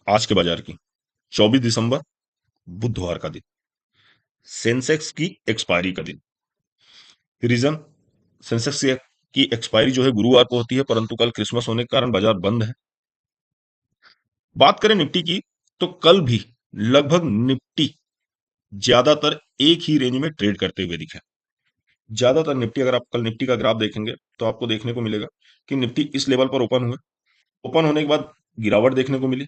आज के बाजार की 24 दिसंबर बुधवार का दिन, सेंसेक्स की एक्सपायरी का दिन। रीजन, सेंसेक्स की एक्सपायरी जो है गुरुवार को होती है, परंतु कल क्रिसमस होने के कारण बाजार बंद है। बात करें निफ्टी की, तो कल भी लगभग निफ्टी ज्यादातर एक ही रेंज में ट्रेड करते हुए दिखे। ज्यादातर निफ्टी, अगर आप कल निफ्टी का ग्राफ देखेंगे तो आपको देखने को मिलेगा कि निफ्टी इस लेवल पर ओपन हुए। ओपन होने के बाद गिरावट देखने को मिली,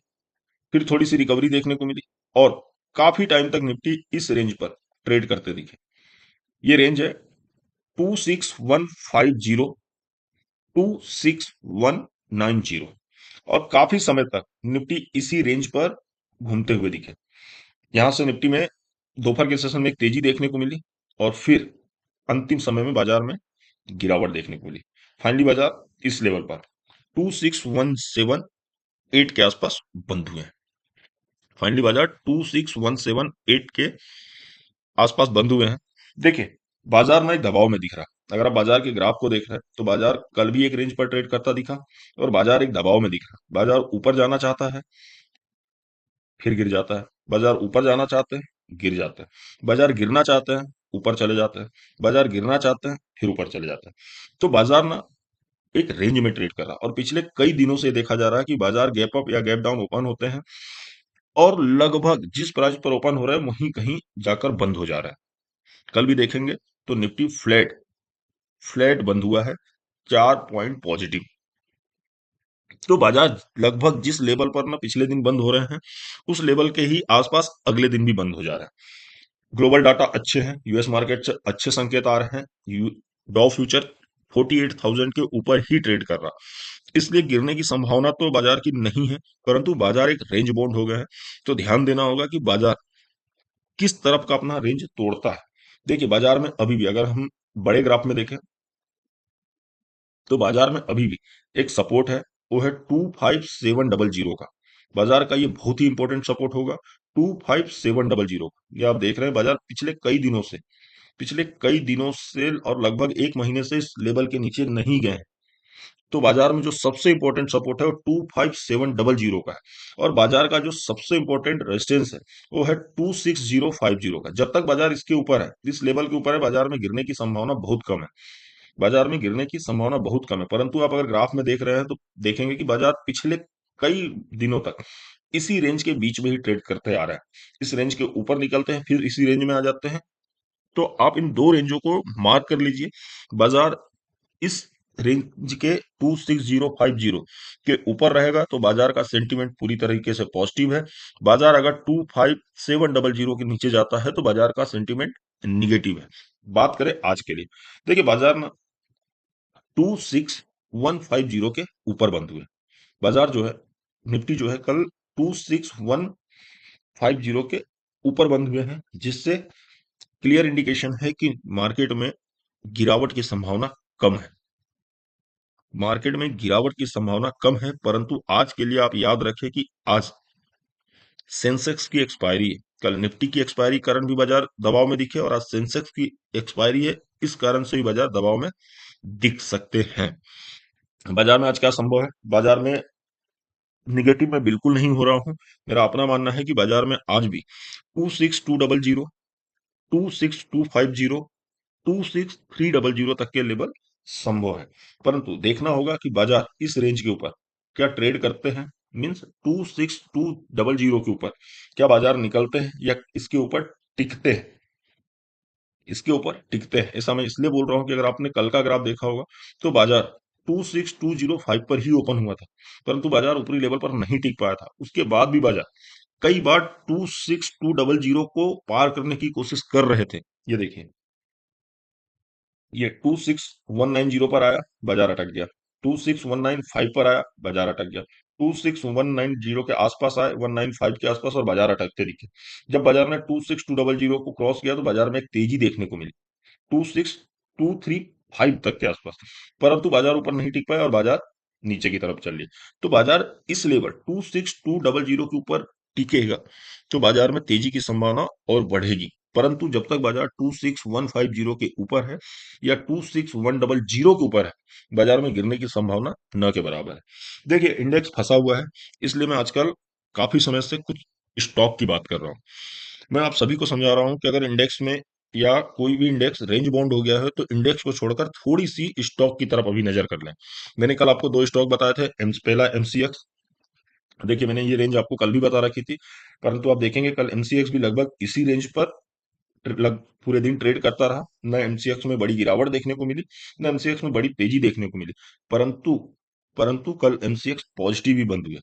फिर थोड़ी सी रिकवरी देखने को मिली, और काफी टाइम तक निफ्टी इस रेंज पर ट्रेड करते दिखे। ये रेंज है 26150 26190, और काफी समय तक निफ्टी इसी रेंज पर घूमते हुए दिखे। यहां से निफ्टी में दोपहर के सेशन में एक तेजी देखने को मिली, और फिर अंतिम समय में बाजार में गिरावट देखने को मिली। फाइनली बाजार इस लेवल पर 26178 के आसपास बंद हुए हैं। फाइनली बाजार 26178 के आसपास बंद हुए हैं। देखिए, बाजार में एक दबाव में दिख रहा है। अगर आप बाजार के ग्राफ को देख रहे हैं तो बाजार कल भी एक रेंज पर ट्रेड करता दिखा, और बाजार एक दबाव में दिख रहा है। बाजार ऊपर जाना चाहता है, फिर गिर जाता है। बाजार ऊपर जाना चाहते हैं, गिर जाते हैं। बाजार गिरना चाहते हैं, ऊपर चले जाते हैं। बाजार गिरना चाहते हैं, फिर ऊपर चले जाते हैं। तो बाजार ना एक रेंज में ट्रेड कर रहा है, और पिछले कई दिनों से देखा जा रहा है कि बाजार गैप अप या गैप डाउन ओपन होते हैं, और लगभग जिस प्राइस पर ओपन हो रहा है वहीं कहीं जाकर बंद हो जा रहा है। कल भी देखेंगे तो निफ्टी फ्लैट फ्लैट बंद हुआ है, 4 पॉइंट पॉजिटिव। तो बाजार लगभग जिस लेवल पर ना पिछले दिन बंद हो रहे हैं, उस लेवल के ही आसपास अगले दिन भी बंद हो जा रहा है। ग्लोबल डाटा अच्छे हैं, यूएस मार्केट से अच्छे संकेत आ रहे हैं। डॉ फ्यूचर 48,000 के ऊपर ही ट्रेड कर रहा, इसलिए गिरने की संभावना तो बाजार की नहीं है, परंतु बाजार एक रेंज बाउंड हो गया है। तो ध्यान देना होगा कि बाजार किस तरफ का अपना रेंज तोड़ता है। देखिए, बाजार में अभी भी अगर हम बड़े ग्राफ में देखें तो बाजार में अभी भी एक सपोर्ट है, वो है 25700 का। बाजार का ये बहुत ही इंपॉर्टेंट सपोर्ट होगा, 25700। ये आप देख रहे हैं बाजार पिछले कई दिनों से और लगभग एक महीने से इस लेवल के नीचे नहीं गए हैं। तो बाजार में जो सबसे इंपॉर्टेंट सपोर्ट है वो 25700 का है, और बाजार का जो सबसे इंपॉर्टेंट रेजिस्टेंस है वो है 26050 का। जब तक बाजार इसके ऊपर है, इस लेवल के ऊपर है, बाजार में गिरने की संभावना बहुत कम है। बाजार में गिरने की संभावना बहुत कम है, परंतु आप अगर ग्राफ में देख रहे हैं तो देखेंगे कि बाजार पिछले कई दिनों तक इसी रेंज के बीच में ही ट्रेड करते आ रहा है। इस रेंज के ऊपर निकलते हैं, फिर इसी रेंज में आ जाते हैं। तो आप इन दो रेंजों को मार्क कर लीजिए। बाजार इस रेंज के 26050 के ऊपर रहेगा तो बाजार का सेंटीमेंट पूरी तरीके से पॉजिटिव है। बाजार अगर 25700 के नीचे जाता है तो बाजार का सेंटीमेंट निगेटिव है। बात करें आज के लिए, देखिए बाजार ना 26150 के ऊपर बंद हुए। बाजार जो है, निफ्टी जो है कल 26150 के ऊपर बंद हुए हैं, जिससे क्लियर इंडिकेशन है कि मार्केट में गिरावट की संभावना कम है। मार्केट में गिरावट की संभावना कम है, परंतु आज के लिए आप याद रखें कि आज सेंसेक्स की एक्सपायरी है। कल निफ्टी की एक्सपायरी कारण भी बाजार दबाव में दिखे, और आज सेंसेक्स की एक्सपायरी है, इस कारण से भी बाजार दबाव में दिख सकते हैं। बाजार में आज क्या संभव है? बाजार में निगेटिव में बिल्कुल नहीं हो रहा हूं। मेरा अपना मानना है कि बाजार में आज भी 26200, 26250, 26300 तक के लेवल संभव है। परंतु देखना होगा कि बाजार इस रेंज के ऊपर क्या ट्रेड करते हैं, मीन्स 26200 के ऊपर क्या बाजार निकलते हैं या इसके ऊपर टिकते हैं। इसके ऊपर टिकते हैं, ऐसा मैं इसलिए बोल रहा हूं कि अगर आपने कल का ग्राफ देखा होगा तो बाजार 26205 पर ही ओपन हुआ था, परंतु बाजार ऊपरी लेवल पर नहीं टिक पाया था। उसके बाद भी बाजार कई बार 26200 को पार करने की कोशिश कर रहे थे। ये देखिए, ये 26190 पर आया, बाजार अटक गया। 26195 पर आया, बाजार अटक गया। 26190 के आसपास आए, 195 के आसपास, और बाजार अटकते दिखे। जब बाजार ने 26200 को क्रॉस किया तो बाजार में एक तेजी देखने को मिली 26235 तक के आसपास, परंतु बाजार ऊपर नहीं टिक पाया और बाजार नीचे की तरफ चल रही। तो बाजार इस लेवल 26200 के ऊपर टिकेगा तो बाजार में तेजी की संभावना और बढ़ेगी, परंतु जब तक बाजार 26150 के ऊपर है या 26100 के ऊपर है, बाजार में गिरने की संभावना न के बराबर है। देखिए, इंडेक्स फंसा हुआ है, इसलिए मैं आजकल काफी समय से कुछ स्टॉक की बात कर रहा हूँ। मैं आप सभी को समझा रहा हूँ कि अगर इंडेक्स में या कोई भी इंडेक्स रेंज बाउंड हो गया है तो इंडेक्स को छोड़कर थोड़ी सी स्टॉक की तरफ अभी नजर कर लें। मैंने कल आपको दो स्टॉक बताए थे, पहला एमसीएक्स। देखिए मैंने ये रेंज आपको कल भी बता रखी थी, परंतु आप देखेंगे कल एमसीएक्स भी लगभग इसी रेंज पर लग पूरे दिन ट्रेड करता रहा। न एमसीएक्स में बड़ी गिरावट देखने को मिली, न एमसीएक्स में बड़ी तेजी देखने को मिली। परंतु परंतु कल एमसीएक्स पॉजिटिव ही बंद हुआ।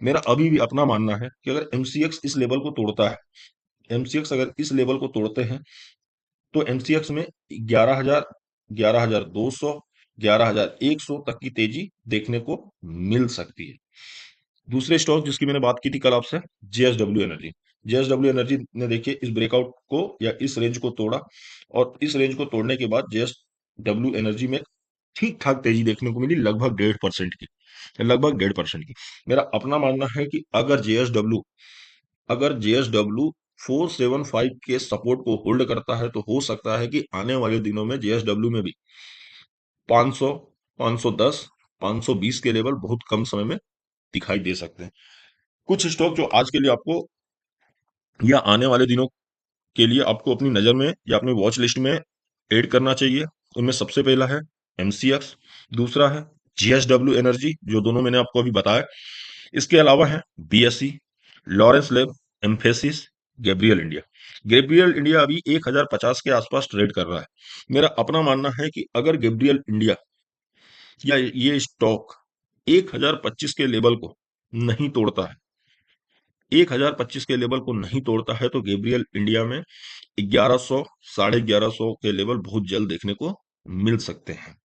मेरा अभी भी अपना मानना है कि अगर एमसीएक्स इस लेवल को तोड़ता है, एमसीएक्स अगर इस लेवल को तोड़ते हैं तो एमसीएक्स में 11,000, 11,200, 11,100 तक की तेजी देखने को मिल सकती है। दूसरे स्टॉक जिसकी मैंने बात की थी कल आपसे, जेएसडब्ल्यू एनर्जी। जेएसडब्ल्यू एनर्जी ने देखिए इस ब्रेकआउट को या इस रेंज को तोड़ा, और इस रेंज को तोड़ने के बाद जेएसडब्ल्यू एनर्जी में ठीक ठाक तेजी देखने को मिली, लगभग 1.5% की, लगभग 1.5% की। मेरा अपना मानना है कि अगर जेएसडब्ल्यू 475 के सपोर्ट को होल्ड करता है तो हो सकता है कि आने वाले दिनों में जेएसडब्ल्यू में भी 500, 510, 520 के लेवल बहुत कम समय में दिखाई दे सकते हैं। कुछ स्टॉक जो आज के लिए आपको या आने वाले दिनों के लिए आपको अपनी नजर में या अपनी वॉच लिस्ट में ऐड करना चाहिए, उनमें सबसे पहला है एमसीएक्स, दूसरा है जीएसडब्ल्यू एनर्जी, जो दोनों मैंने आपको अभी बताया। इसके अलावा है BSE, Lawrence lab, emphasis, Gabriel India. Gabriel India अभी 1050 के आसपास ट्रेड कर रहा है। मेरा अपना मानना है कि अगर गैब्रियल इंडिया या ये स्टॉक 1025 के लेवल को नहीं तोड़ता है, 1025 के लेवल को नहीं तोड़ता है, तो गैब्रियल इंडिया में 1100, 1150 के लेवल बहुत जल्द देखने को मिल सकते हैं।